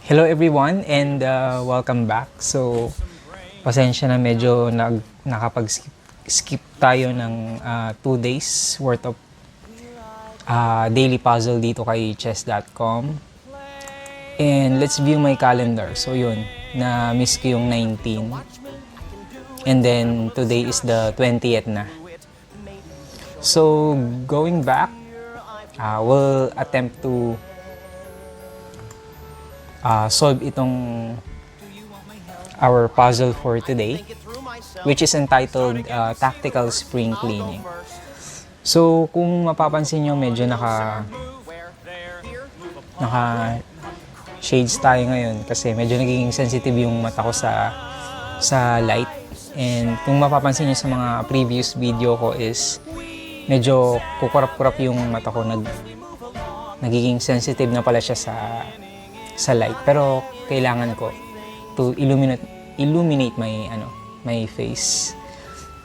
Hello everyone and welcome back. So, pasensya na medyo nakapag-skip tayo ng 2 days worth of daily puzzle dito kay chess.com. And let's view my calendar. So yun, na-miss ko yung 19. And then today is the 20th na. So, going back, we'll attempt to solve itong our puzzle for today, which is entitled Tactical Spring Cleaning. So, kung mapapansin nyo, medyo naka shades tayo ngayon kasi medyo nagiging sensitive yung mata ko sa light. And kung mapapansin nyo sa mga previous video ko is medyo kukurap-kurap yung mata ko, nagiging sensitive na pala siya sa light, pero kailangan ko to illuminate my face.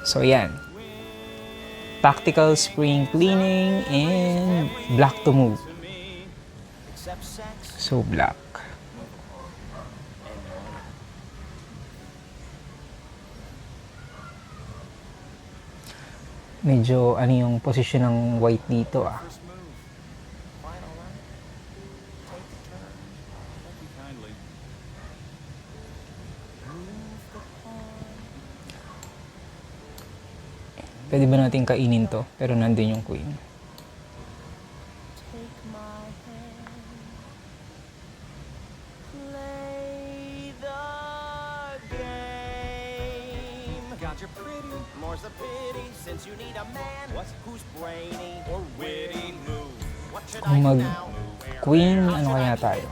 So yan, tactical spring cleaning and black to move. So black. Medyo yung posisyon ng white dito Pwede ba natin kainin to? Pero nandun yung queen. Kung mag-queen, ano kaya tayo?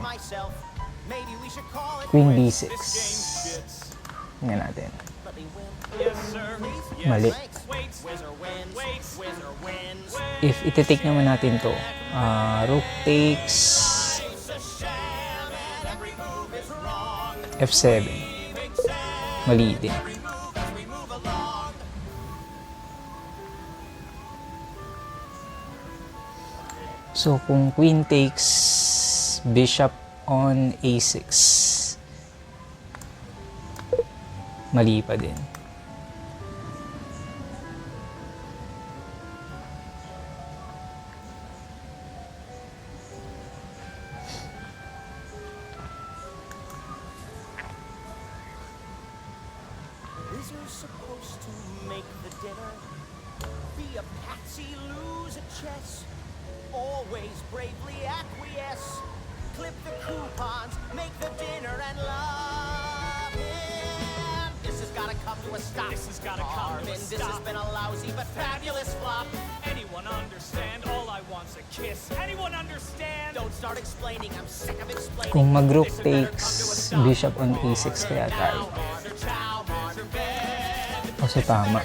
Queen B6. Tingnan natin. Mali. If iti-take naman natin to, rook takes F7. Mali din. So, kung queen takes bishop on A6, mali pa din. Supposed to make the dinner, be a patsy, lose at chess, always bravely acquiesce, clip the coupons, make the dinner and love him. This has gotta come to a stop. This has gotta come to a This stop. has been a lousy but fabulous flop. Anyone understand? All I want's a kiss. Anyone understand? Don't start explaining, I'm sick of explaining. Kung mag-rook takes bishop on A6 kaya tayo. Kasi tama.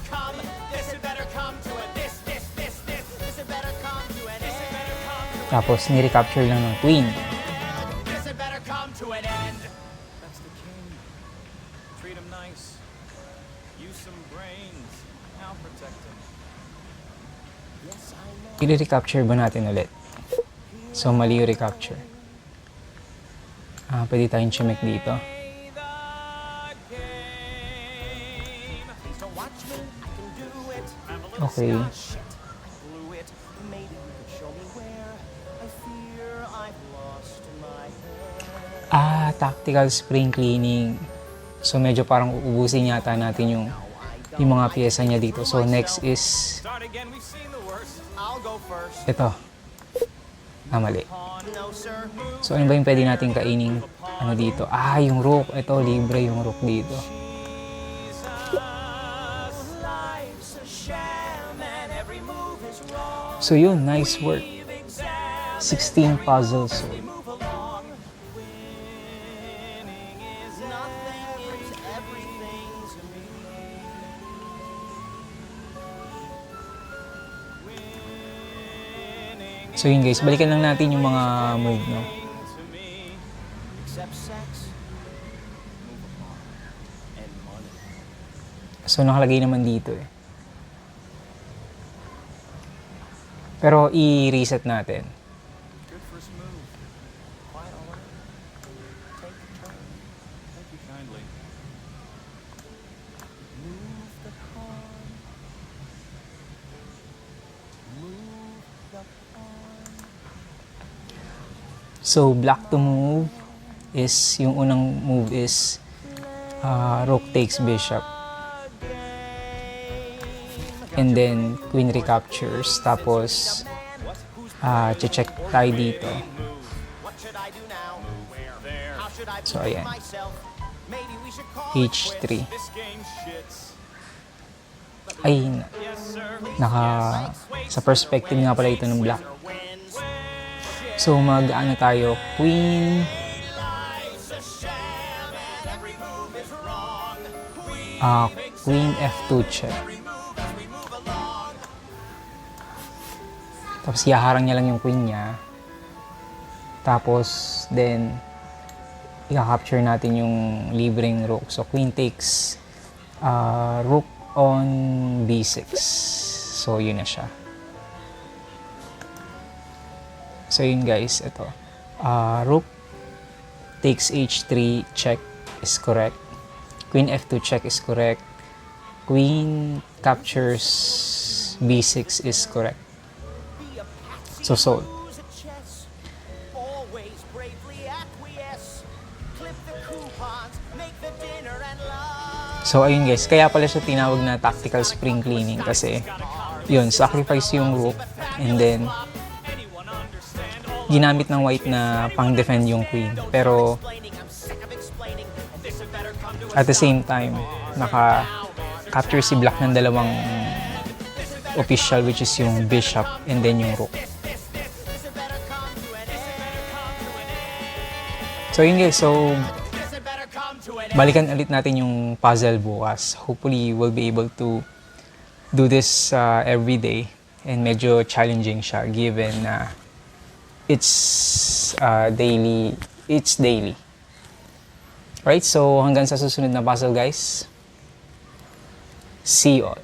Tapos ni-recapture lang ng queen. That's the king. Treat him nice. Use some brains. I'll protect him. I-recapture ba natin ulit? So, mali yung recapture. Pwede tayong chimek dito. Okay. Tactical spring cleaning. So, medyo parang uubusin yata natin yung mga piyesa niya dito. So, next is Start again. We've seen the worst. I'll go first. ito. Mali. No, sir. So, ano ba yung pwede natin kainin dito? Yung rook. Ito, libre yung rook dito. So yun, nice work. 16 puzzles solved. So yun guys, balikan lang natin yung mga move, no? So nakalagay naman dito eh. Pero i-reset natin. kindly. Move the pawn. Move the pawn. So, black to move is, yung unang move is rook takes bishop. And then, queen recaptures. Tapos, check tayo dito. What should I do now? There. How should I So, behave ayan. myself? Maybe we should call it H3. quits. This game shits. Ay, Yes, sir. sa perspective nga pala ito ng black. Wins. So, mag-ano tayo, queen, Life's a sham and every move is wrong. queen F2 check. We move as we move along. Tapos, ihaharang niya lang yung queen niya. Tapos, then, i-capture natin yung libreng rook. So, queen takes rook on b6. So, yun na siya. So, yun guys, ito. Rook takes h3, check is correct. Queen f2 check is correct. Queen captures b6 is correct. Be a patsy, So, sold. lose at chess. Always bravely acquiesce. Clip the coupons, make the dinner and lunch. So, ayun guys, kaya pala siya tinawag na tactical spring cleaning kasi yun, sacrifice yung rook and then Anyone understand all ginamit ng white na pang-defend yung queen. Pero Explaining, I'm sick of explaining. this had better come to at the same time, naka-capture si black ng dalawang official which is yung bishop and then yung rook. This had better come to an end. So yun guys, so This had better come to an end. balikan ulit natin yung puzzle bukas. Hopefully, we'll be able to do this every day and medyo challenging siya given na it's daily. Right? So hanggang sa susunod na puzzle guys. See you all.